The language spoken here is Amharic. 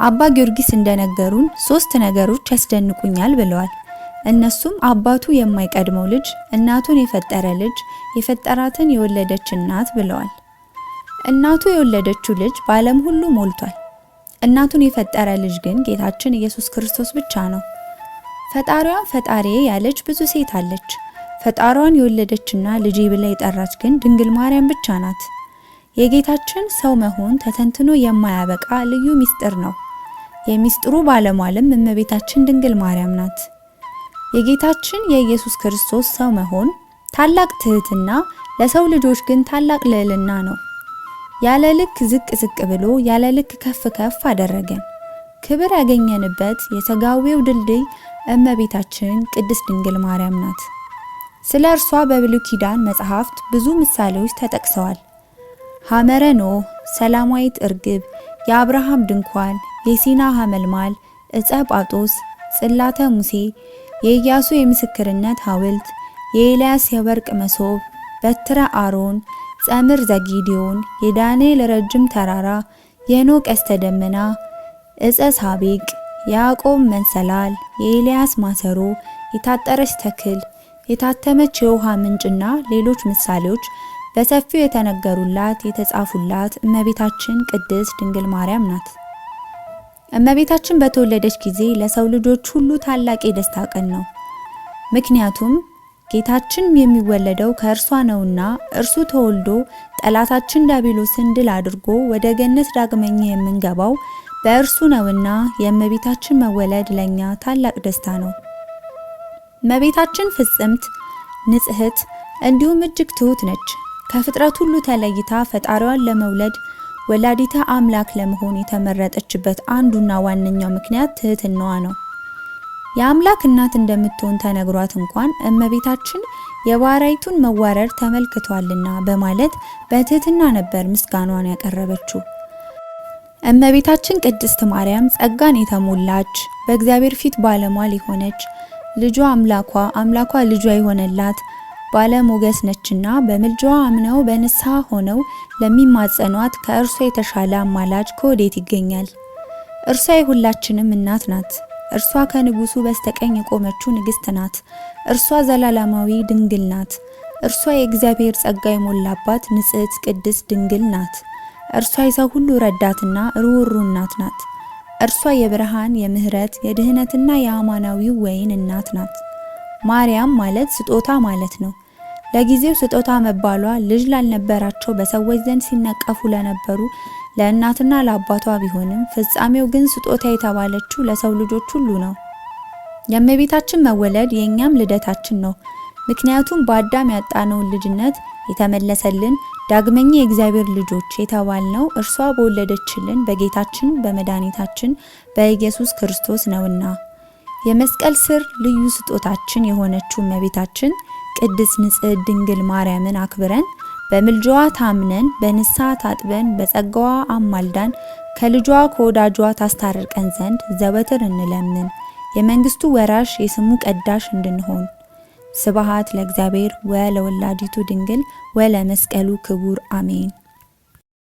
አባ ጊዮርጊስ እንደነገሩን 3 ነገሮች ያስደንቁኛል ብለዋል። እነሱም አባቱ የማይቀድመው ልጅ፣ እናቱን የፈጠረ ልጅ፣ የፈጠራትን የወለደች እናት ብለዋል። እናቱ የወለደችው ልጅ በዓለም ሁሉ ሞልቷል። እናቱን የፈጠረ ልጅ ግን ጌታችን ኢየሱስ ክርስቶስ ብቻ ነው። ፈጣሪዋን ፈጣሪዬ ያለች ብዙ ሴት አለች። ፈጣሪዋን የወለደችና ልጄ ብላ የጠራች ግን ድንግል ማርያም ብቻ ናት። የጌታችን ሰው መሆን ተተንትኖ የማያበቃ ልዩ ምስጢር ነው። የሚስጥሩ ባለሟልም እመቤታችን ድንግል ማርያም ናት። የጌታችን የኢየሱስ ክርስቶስ ሰው መሆን ታላቅ ትህትና፣ ለሰው ልጆች ግን ታላቅ ልዕልና ነው። ያለ ልክ ዝቅ ዝቅ ብሎ ያለ ልክ ከፍ ከፍ አደረገን። ክብር ያገኘንበት የሥጋዌው ድልድይ እመቤታችን ቅድስት ድንግል ማርያም ናት። ስለ እርሷ በብሉይ ኪዳን መጽሐፍት ብዙ ምሳሌዎች ተጠቅሰዋል። ሐመረ ኖህ፣ ሰላማዊት እርግብ፣ የአብርሃም ድንኳን፣ የሲና ሐመልማል፣ ዕፀ ጳጦስ፣ ጽላተ ሙሴ፣ የኢያሱ የምስክርነት ሐውልት፣ የኤልያስ የወርቅ መሶብ፣ በትረ አሮን፣ ጸምር ዘጊዲዮን፣ የዳንኤል ረጅም ተራራ፣ የኖህ ቀስተ ደመና፣ ዕፀ ሳቤቅ፣ የያዕቆብ መንሰላል፣ የኤልያስ ማሰሮ፣ የታጠረች ተክል፣ የታተመች የውሃ ምንጭና ሌሎች ምሳሌዎች በሰፊው የተነገሩላት የተጻፉላት እመቤታችን ቅድስት ድንግል ማርያም ናት። እመቤታችን በተወለደች ጊዜ ለሰው ልጆች ሁሉ ታላቅ የደስታ ቀን ነው። ምክንያቱም ጌታችን የሚወለደው ከእርሷ ነውና እርሱ ተወልዶ ጠላታችን ዲያብሎስን ድል አድርጎ ወደ ገነት ዳግመኛ የምንገባው በእርሱ ነውና የእመቤታችን መወለድ ለኛ ታላቅ ደስታ ነው። እመቤታችን ፍጽምት፣ ንጽሕት እንዲሁም እጅግ ትሁት ነች። ከፍጥረት ሁሉ ተለይታ ፈጣሪዋን ለመውለድ ወላዲተ አምላክ ለመሆን የተመረጠችበት አንዱና ዋነኛው ምክንያት ትህትናዋ ነው። የአምላክ እናት እንደምትሆን ተነግሯት እንኳን እመቤታችን የባሪያይቱን መዋረድ ተመልክቷልና በማለት በትህትና ነበር ምስጋናዋን ያቀረበችው። እመቤታችን ቅድስት ማርያም ጸጋን የተሞላች በእግዚአብሔር ፊት ባለሟል የሆነች ልጇ አምላኳ ልጇ የሆነላት ባለሞገስ ነችና በምልጃዋ አምነው በንስሐ ሆነው ለሚማጸኗት ከእርሷ የተሻለ አማላጅ ከወዴት ይገኛል? እርሷ የሁላችንም እናት ናት። እርሷ ከንጉሱ በስተቀኝ የቆመችው ንግስት ናት። እርሷ ዘላለማዊ ድንግል ናት። እርሷ የእግዚአብሔር ጸጋ የሞላባት ንጽሕት ቅድስት ድንግል ናት። እርሷ የሰው ሁሉ ረዳትና ርኅሩኅ እናት ናት። እርሷ የብርሃን፣ የምህረት፣ የድህነትና የአማናዊው ወይን እናት ናት። ማርያም ማለት ስጦታ ማለት ነው። ለጊዜው ስጦታ መባሏ ልጅ ላልነበራቸው በሰዎች ዘንድ ሲነቀፉ ለነበሩ ለእናትና ለአባቷ ቢሆንም ፍጻሜው ግን ስጦታ የተባለችው ለሰው ልጆች ሁሉ ነው። የእመቤታችን መወለድ የኛም ልደታችን ነው። ምክንያቱም በአዳም ያጣነውን ልጅነት የተመለሰልን ዳግመኛ የእግዚአብሔር ልጆች የተባልነው እርሷ በወለደችልን በጌታችን በመድኃኒታችን በኢየሱስ ክርስቶስ ነውና። የመስቀል ስር ልዩ ስጦታችን የሆነችው እመቤታችን ቅድስት ንጽሕት ድንግል ማርያምን አክብረን በምልጃዋ ታምነን በንስሐ ታጥበን በጸጋዋ አማልዳን ከልጇ ከወዳጇ ታስታርቀን ዘንድ ዘወትር እንለምን። የመንግስቱ ወራሽ የስሙ ቀዳሽ እንድንሆን። ስብሐት ለእግዚአብሔር ወለወላዲቱ ድንግል ወለመስቀሉ ክቡር አሜን።